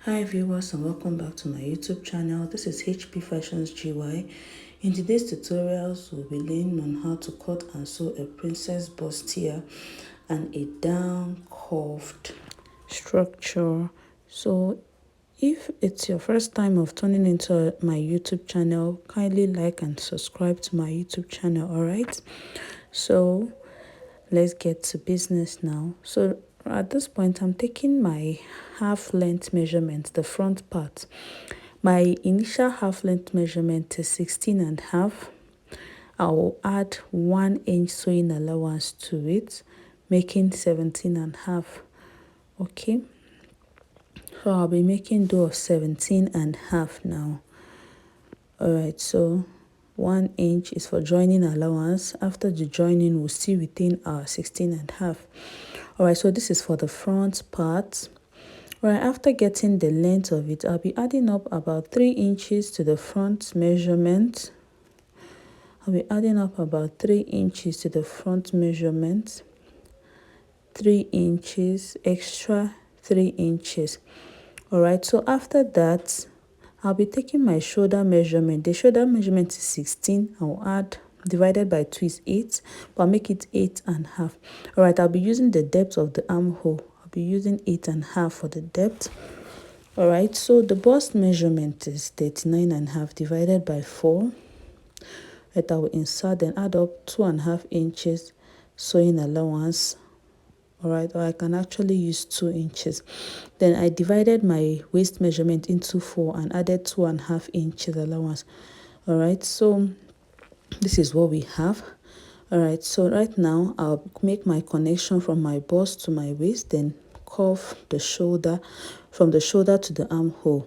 Hi viewers and welcome back to my YouTube channel. This is HP Fashions GY. In today's tutorials, we'll be learning on how to cut and sew a princess bustier and a down curved structure. So if it's your first time of tuning into my YouTube channel, kindly like and subscribe to my YouTube channel, alright? So let's get to business now. So at this point, I'm taking my half length measurement, the front part. My initial half length measurement is 16.5. I will add 1 inch sewing allowance to it, making 17.5. Okay, so I'll be making do of 17.5 now. Alright, so 1 inch is for joining allowance. After the joining, we'll still within our 16.5. Alright, so this is for the front part. Alright, after getting the length of it, I'll be adding up about 3 inches to the front measurement. I'll be adding up about 3 inches to the front measurement. 3 inches, extra 3 inches. Alright, so after that, I'll be taking my shoulder measurement. The shoulder measurement is 16. I'll add divided by 2 is 8, but I'll make it 8.5. Alright, I'll be using the depth of the armhole. I'll be using 8.5 for the depth. Alright, so the bust measurement is 39.5 divided by 4. Right, I will insert and add up 2.5 inches sewing allowance. Alright, or I can actually use 2 inches. Then I divided my waist measurement into 4 and added 2.5 inches allowance. Alright, so this is what we have. Alright, so right now I'll make my connection from my bust to my waist, then curve the shoulder, from the shoulder to the armhole.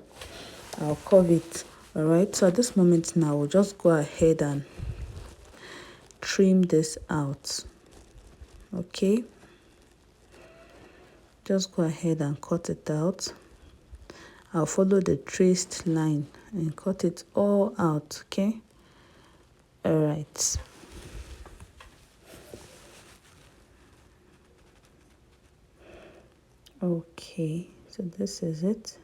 I'll curve it. Alright, so at this moment now we'll just go ahead and trim this out. Okay, just go ahead and cut it out. I'll follow the traced line and cut it all out. Okay, all right. Okay, so this is it.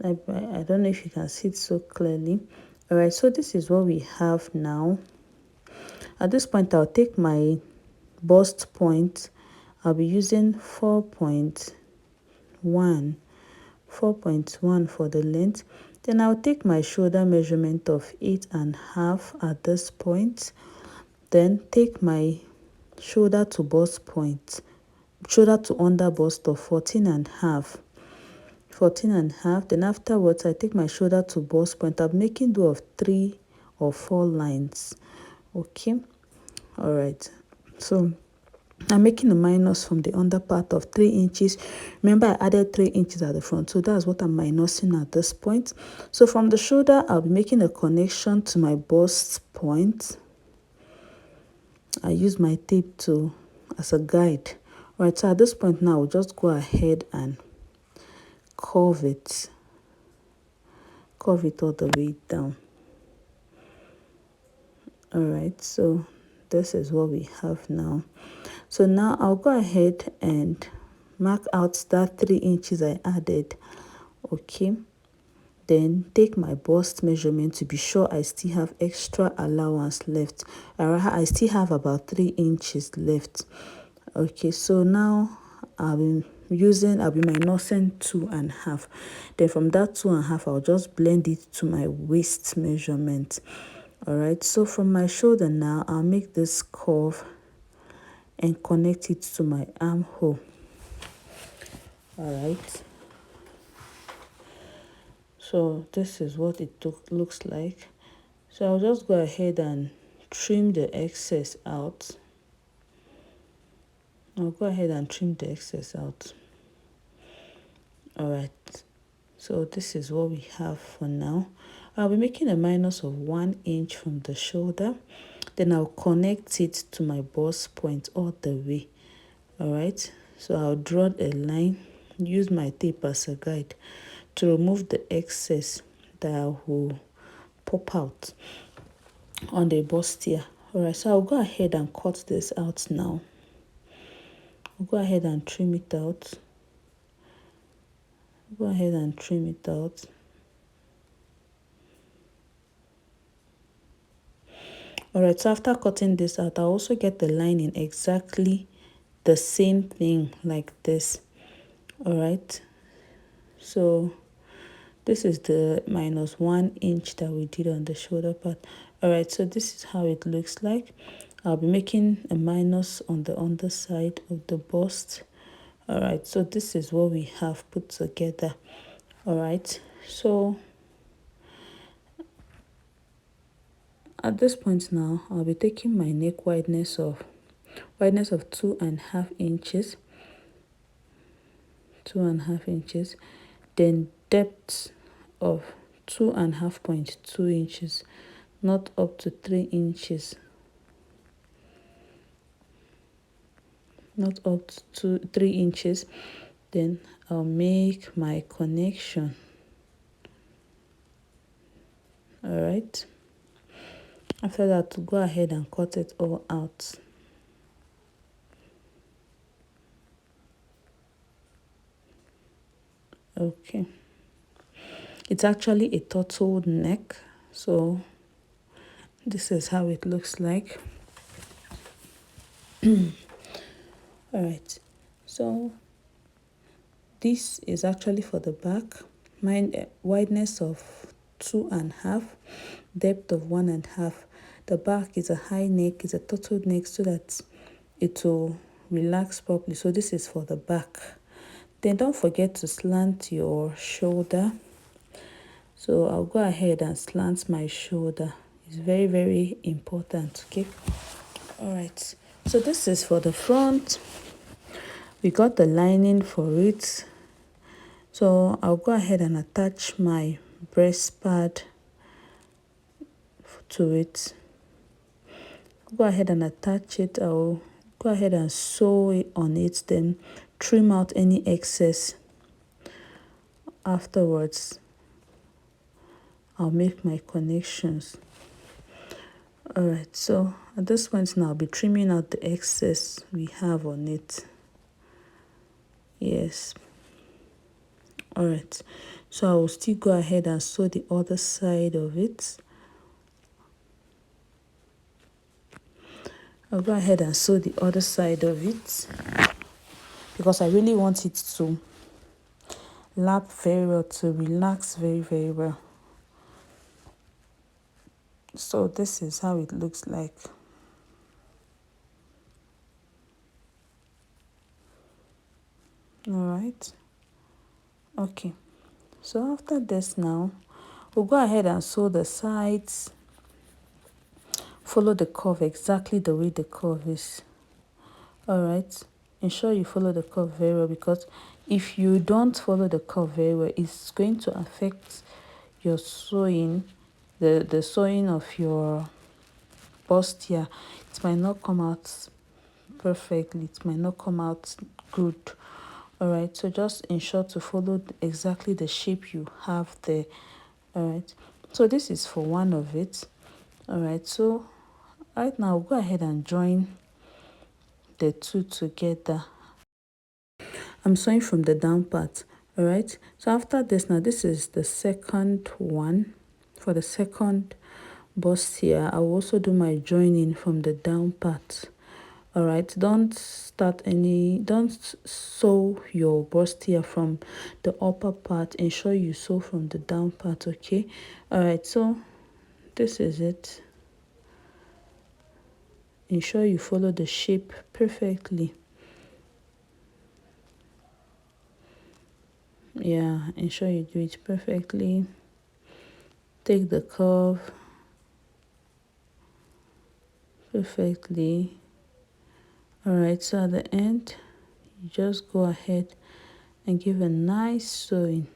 I don't know if you can see it so clearly. All right, so this is what we have now. At this point, I'll take my bust point. I'll be using 4.1 for the length. Then I'll take my shoulder measurement of 8.5 at this point. Then take my shoulder to bust point, shoulder to under bust of 14.5. Then afterwards, I take my shoulder to bust point. I'm making do of 3 or 4 lines. Okay, all right. So I'm making a minus from the under part of 3 inches. Remember, I added 3 inches at the front, so that's what I'm minusing at this point. So from the shoulder, I'll be making a connection to my bust point. I use my tape as a guide. All right, so at this point now, we'll just go ahead and curve it all the way down. All right, so this is what we have now. So now I'll go ahead and mark out that 3 inches I added. Okay, then take my bust measurement to be sure I still have extra allowance left. I still have about 3 inches left. Okay, so now I'll be minusing 2.5. Then from that 2.5, I'll just blend it to my waist measurement. All right, so from my shoulder now, I'll make this curve and connect it to my armhole. All right, so this is what it looks like. So I'll just go ahead and trim the excess out. I'll go ahead and trim the excess out. All right, so this is what we have for now. I'll be making a minus of 1 inch from the shoulder. Then I'll connect it to my bust point all the way. All right, so I'll draw a line, use my tape as a guide to remove the excess that will pop out on the bustier. All right, so I'll go ahead and cut this out now. I'll go ahead and trim it out. Go ahead and trim it out. Alright, so after cutting this out, I'll also get the lining exactly the same thing like this. Alright, so this is the -1 inch that we did on the shoulder part. Alright, so this is how it looks like. I'll be making a minus on the underside of the bust. Alright, so this is what we have put together. Alright, so at this point now, I'll be taking my neck wideness of 2.5 inches, 2.5 inches, then depth of 2.5.2 inches, not up to 3 inches, not up to 3 inches. Then I'll make my connection. All right, after that, go ahead and cut it all out. Okay, it's actually a turtleneck, so this is how it looks like. All right, so this is actually for the back. Mine wideness of 2.5, depth of 1.5. The back is a high neck, is a turtleneck, so that it will relax properly. So this is for the back. Then don't forget to slant your shoulder. So I'll go ahead and slant my shoulder. It's very, very important, okay? All right, so this is for the front. We got the lining for it. So I'll go ahead and attach my breast pad to it. Go ahead and attach it. I'll go ahead and sew it on it, then trim out any excess. Afterwards, I'll make my connections. All right, so at this point now, I'll be trimming out the excess we have on it. Yes. All right, so I will still go ahead and sew the other side of it. I'll go ahead and sew the other side of it because I really want it to lap very well, to relax very, very well. So this is how it looks like. All right. Okay. So after this now, we'll go ahead and sew the sides. Follow the curve exactly the way the curve is. All right. Ensure you follow the curve very well, because if you don't follow the curve very well, it's going to affect your sewing, the sewing of your bustier. It might not come out perfectly. It might not come out good. All right, so just ensure to follow exactly the shape you have there. All right, so this is for one of it. All right, so right now go ahead and join the two together. I'm sewing from the down part. All right, so after this, now this is the second one. For the second bustier, I will also do my joining from the down part. All right, don't sew your bustier from the upper part. Ensure you sew from the down part. Okay. All right, so this is it. Ensure you follow the shape perfectly. Yeah, ensure you do it perfectly. Take the curve perfectly. All right, so at the end, you just go ahead and give a nice sewing.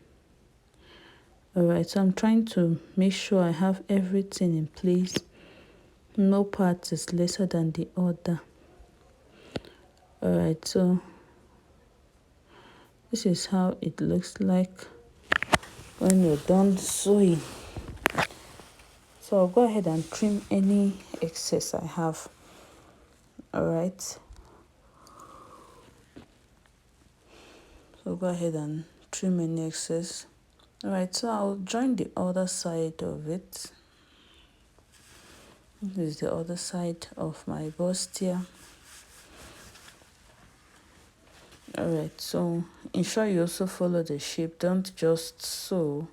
All right, so I'm trying to make sure I have everything in place. No part is lesser than the other. All right, so this is how it looks like when you're done sewing. So I'll go ahead and trim any excess I have. All right, so go ahead and trim any excess. Alright, so I'll join the other side of it. This is the other side of my bustier. Alright, so ensure you also follow the shape. Don't just sew,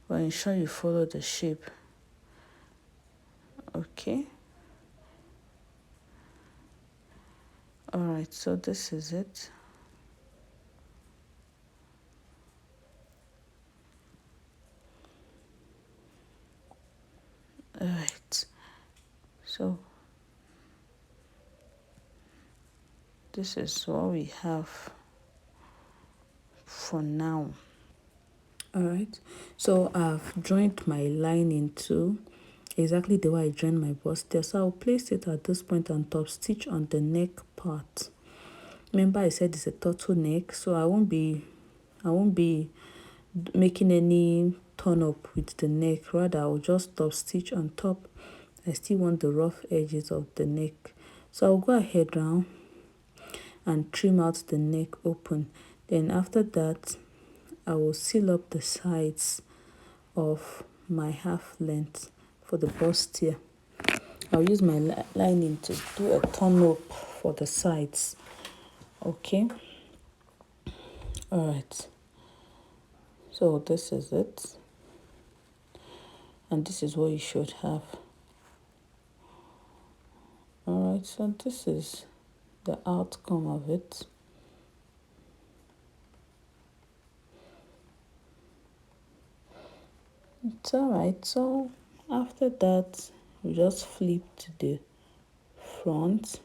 but ensure you follow the shape. Okay. Alright, so this is it. Alright, so this is what we have for now. Alright, so I've joined my lining too, exactly the way I joined my bustier. So I'll place it at this point and top stitch on the neck part. Remember I said it's a turtleneck, so I won't be making any turn up with the neck. Rather, I'll just top stitch on top. I still want the rough edges of the neck, so I'll go ahead now and trim out the neck open. Then after that, I will seal up the sides of my half length for the bustier. I'll use my lining to do a turn up for the sides. Okay. Alright, so this is it, and this is what you should have. Alright, so this is the outcome of it. It's alright, so after that we just flip to the front,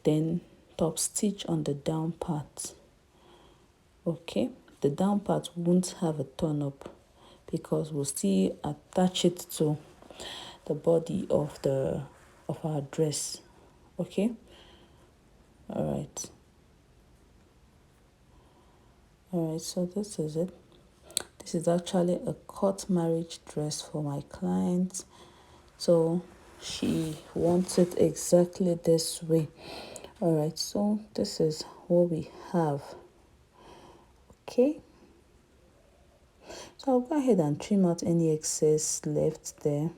then top stitch on the down part. Okay, the down part won't have a turn up because we'll still attach it to the body of our dress. Okay. Alright, so this is it. This is actually a cut marriage dress for my client, so she wants it exactly this way. Alright, so this is what we have. Okay, so I'll go ahead and trim out any excess left there,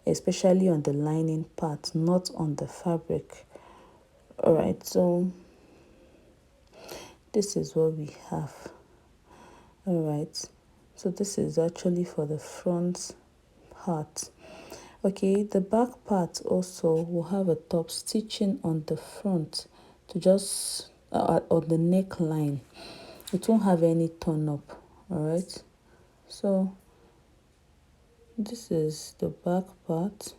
especially on the lining part, not on the fabric. Alright, so this is what we have. Alright, so this is actually for the front part. Okay, the back part also will have a top stitching on the front to just on the neckline. It won't have any turn up. Alright, so this is the back part.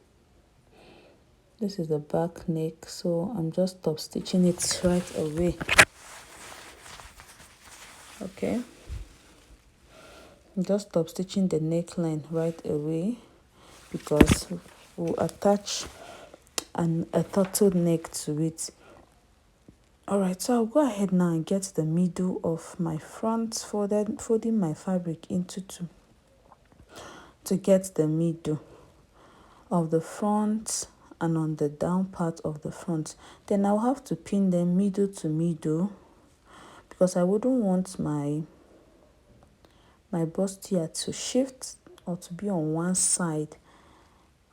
This is the back neck, so I'm just top stitching it right away. Okay, I'm just top stitching the neckline right away because we'll attach a turtleneck to it. Alright, so I'll go ahead now and get the middle of my front, folding my fabric into two to get the middle of the front and on the down part of the front. Then I'll have to pin them middle to middle because I wouldn't want my bustier to shift or to be on one side.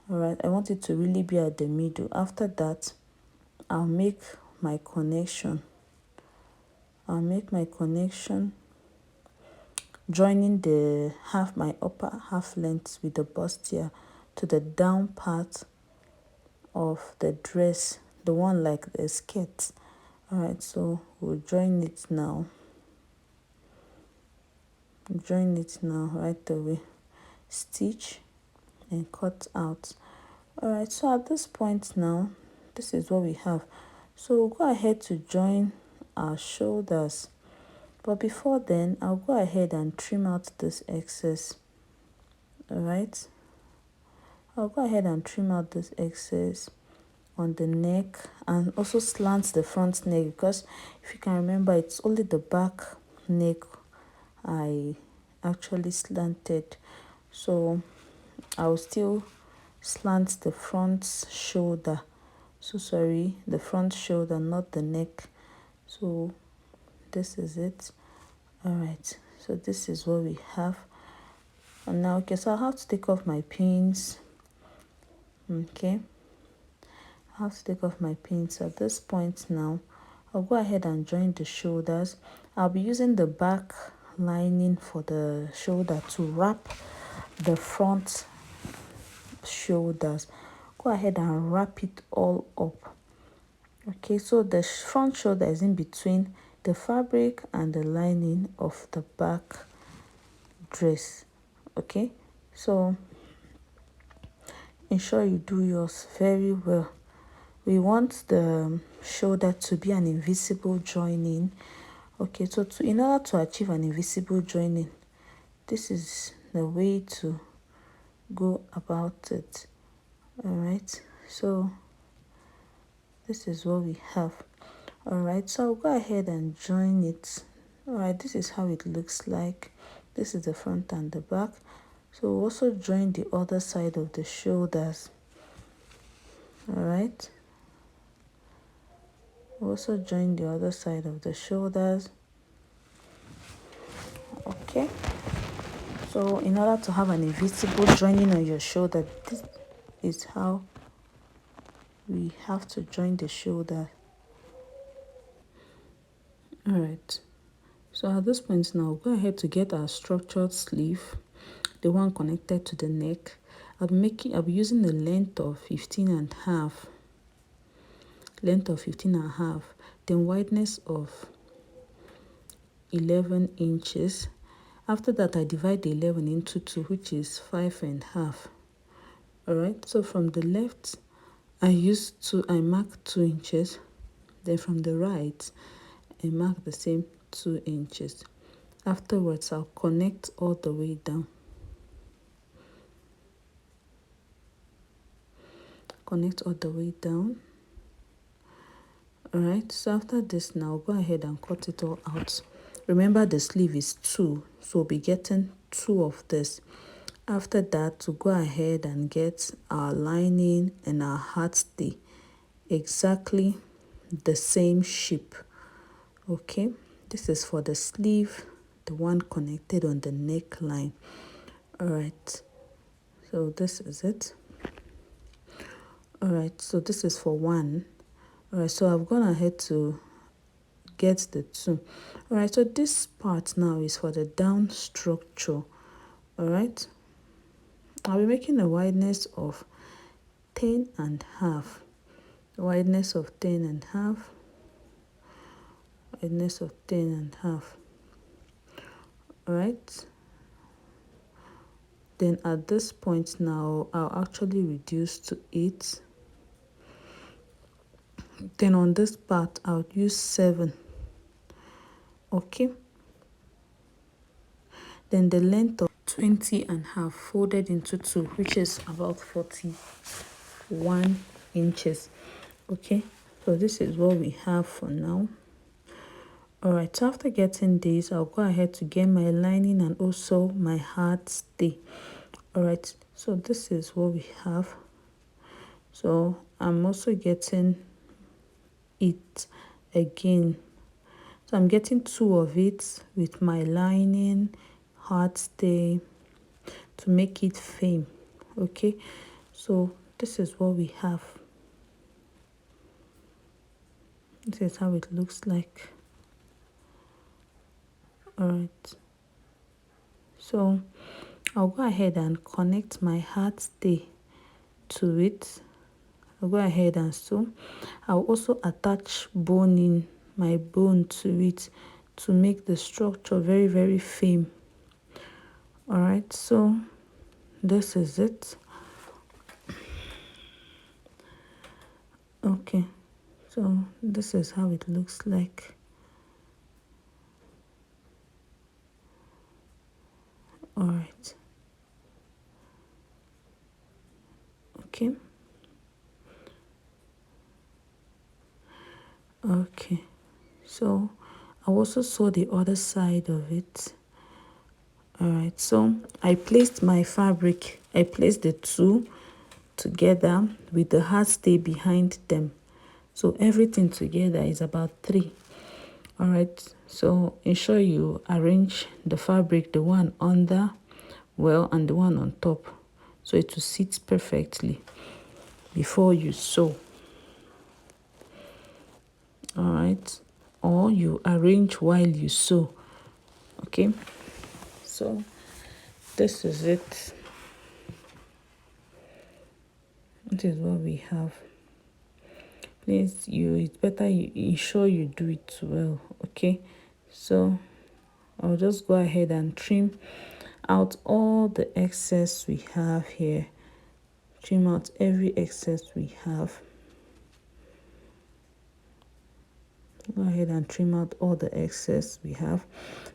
Alright, I want it to really be at the middle. After that, I'll make my connection. Joining the my upper half length with the bustier to the down part of the dress, the one like the skirt. Alright, so we'll join it now. Right away. Stitch and cut out. Alright, so at this point now, this is what we have. So we'll go ahead to join our shoulders, but before then I'll go ahead and trim out this excess. Alright, I'll go ahead and trim out this excess on the neck and also slant the front neck, because if you can remember, it's only the back neck I actually slanted, so I'll still slant the front shoulder. So sorry, the front shoulder, not the neck. So this is it. All right, so this is what we have. And now, okay, so I have to take off my pins. Okay, I have to take off my pins at this point. Now I'll go ahead and join the shoulders. I'll be using the back lining for the shoulder to wrap the front shoulders. Go ahead and wrap it all up. Okay, so the front shoulder is in between the fabric and the lining of the back dress. Okay, so ensure you do yours very well. We want the shoulder to be an invisible joining. Okay, so in order to achieve an invisible joining, this is the way to go about it. All right, so this is what we have. All right, so I'll go ahead and join it. All right, this is how it looks like. This is the front and the back. So we'll also join the other side of the shoulders. All right, we'll also join the other side of the shoulders. Okay, so in order to have an invisible joining on your shoulder, this is how we have to join the shoulder. All right, so at this point now, go ahead to get our structured sleeve, the one connected to the neck. I'll be using the length of 15.5, then wideness of 11 inches. After that, I divide the 11 into 2, which is 5.5. All right, so from the left, I mark 2 inches. Then from the right, I mark the same 2 inches. Afterwards, I'll connect all the way down. Connect all the way down. All right, so after this now, go ahead and cut it all out. Remember the sleeve is 2, so we'll be getting 2 of this. After that, to go ahead and get our lining and our heart stay exactly the same shape. Okay, this is for the sleeve, the one connected on the neckline. All right, so this is it. All right, so this is for 1. All right, so I've gone ahead to get the 2. All right, so this part now is for the down structure. All right, I'll be making a wideness of 10.5. Wideness of 10.5. Wideness of 10.5. All right, then at this point now, I'll actually reduce to 8. Then on this part, I'll use 7. Okay, then the length of 20.5 folded into 2, which is about 41 inches. Okay, so this is what we have for now. All right, so after getting this, I'll go ahead to get my lining and also my heart stay. All right, so this is what we have. So I'm also getting it again. So I'm getting 2 of it with my lining, heart stay, to make it firm. Okay, so this is what we have. This is how it looks like. All right, so I'll go ahead and connect my heart stay to it. I'll go ahead and sew. I'll also attach my bone to it to make the structure very, very firm. All right, so this is it. Okay, so this is how it looks like. All right, okay. Okay, so I also sew the other side of it. All right, so I placed my fabric, I placed the 2 together with the heart stay behind them, so everything together is about 3. All right, so ensure you arrange the fabric, the one under well and the one on top, so it will sit perfectly before you sew. All right, or you arrange while you sew. Okay, so this is it. This is what we have. Please, it's better you ensure you do it well. Okay, so I'll just go ahead and trim out all the excess we have here. Trim out every excess we have. Go ahead and trim out all the excess we have.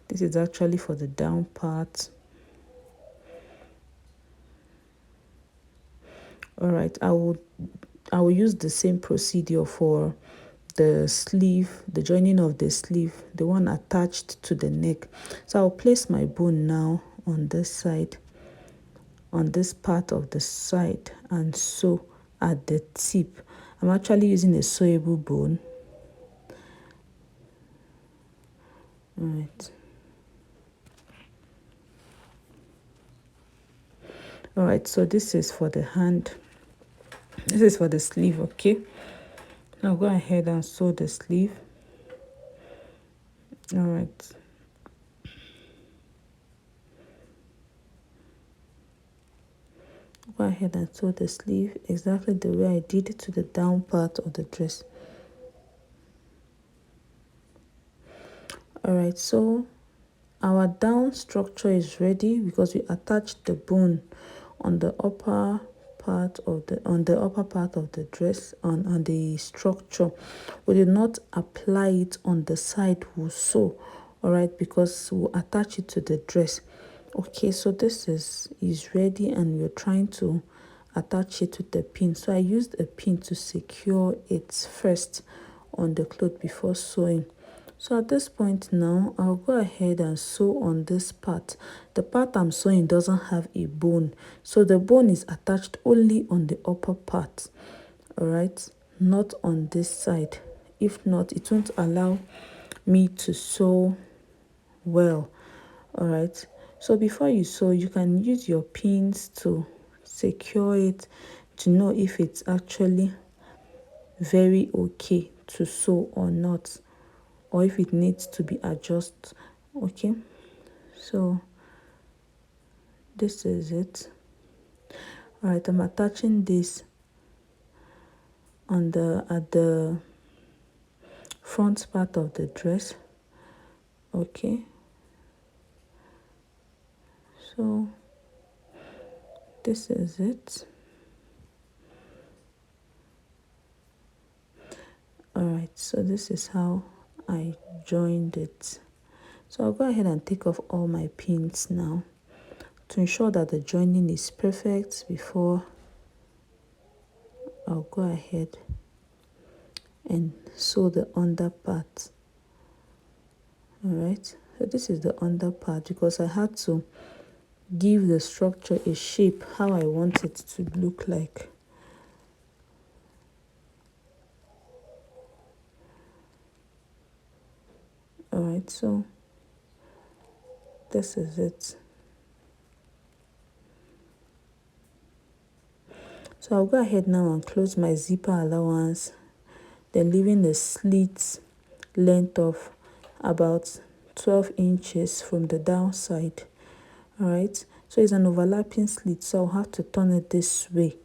This is actually for the down part. All right, I will use the same procedure for the sleeve, the joining of the sleeve, the one attached to the neck. So I'll place my bone now on this side, on this part of the side, and sew at the tip. I'm actually using a sewable bone. All right. All right, so this is for the hand. This is for the sleeve, okay? Now go ahead and sew the sleeve. All right. Go ahead and sew the sleeve exactly the way I did it to the down part of the dress. All right, so our down structure is ready because we attached the bone on the upper part of the dress, on the structure. We did not apply it on the side we'll sew, all right, because we'll attach it to the dress. Okay, so this is ready, and we're trying to attach it with the pin. So I used a pin to secure it first on the cloth before sewing. So at this point now, I'll go ahead and sew on this part. The part I'm sewing doesn't have a bone, so the bone is attached only on the upper part, all right, not on this side. If not, it won't allow me to sew well. All right, so before you sew, you can use your pins to secure it to know if it's actually very okay to sew or not, or if it needs to be adjusted. Okay, so this is it. All right, I'm attaching this on at the front part of the dress. Okay, so this is it. All right, so this is how I joined it. So I'll go ahead and take off all my pins now to ensure that the joining is perfect before I'll go ahead and sew the under part. All right, so this is the under part because I had to give the structure a shape how I want it to look like. All right, so this is it. So I'll go ahead now and close my zipper allowance, then leaving the slit length of about 12 inches from the downside. All right, so it's an overlapping slit, so I'll have to turn it this way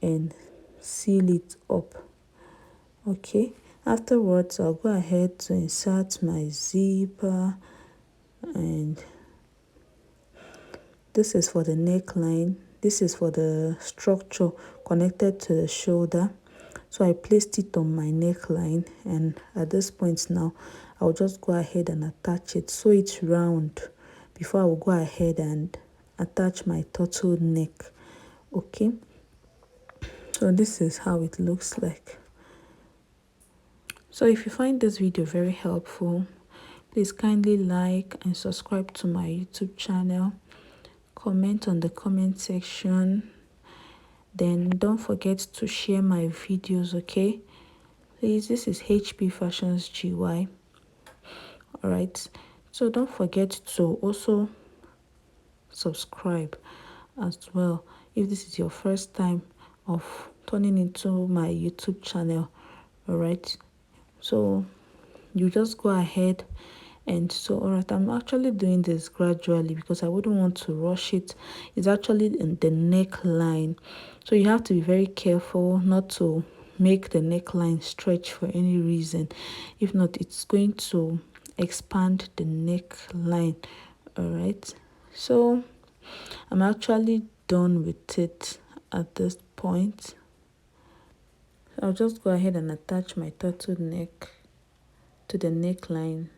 and seal it up. Okay, afterwards I'll go ahead to insert my zipper, and this is for the neckline. This is for the structure connected to the shoulder. So I placed it on my neckline, and at this point now I'll just go ahead and attach it so it's round before I will go ahead and attach my turtleneck. Okay, so this is how it looks like. So if you find this video very helpful, please kindly like and subscribe to my YouTube channel. Comment on the comment section. Then don't forget to share my videos, okay? Please, this is HP Fashions GY. All right, so don't forget to also subscribe as well if this is your first time of turning into my YouTube channel. All right, so you just go ahead and so all right, I'm actually doing this gradually because I wouldn't want to rush it. It's actually in the neckline, so you have to be very careful not to make the neckline stretch for any reason. If not, it's going to expand the neckline. All right, so I'm actually done with it at this point. I'll just go ahead and attach my turtleneck to the neckline.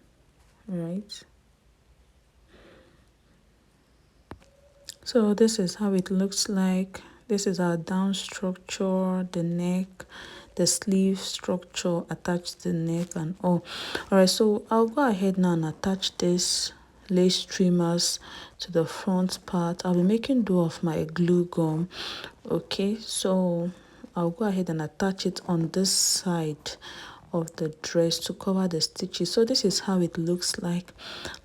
All right, so this is how it looks like. This is our down structure, the neck, the sleeve structure attached to the neck and all. All right, so I'll go ahead now and attach this lace trimmers to the front part. I'll be making do of my glue gum. Okay, so I'll go ahead and attach it on this side of the dress to cover the stitches. So this is how it looks like,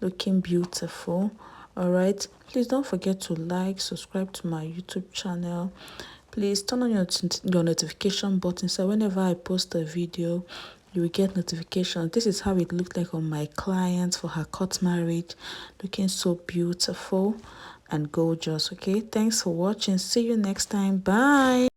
looking beautiful. All right, please don't forget to like, subscribe to my YouTube channel. Please turn on your notification button so whenever I post a video you will get notifications. This is how it looked like on my client for her court marriage, looking so beautiful and gorgeous. Okay, thanks for watching. See you next time. Bye.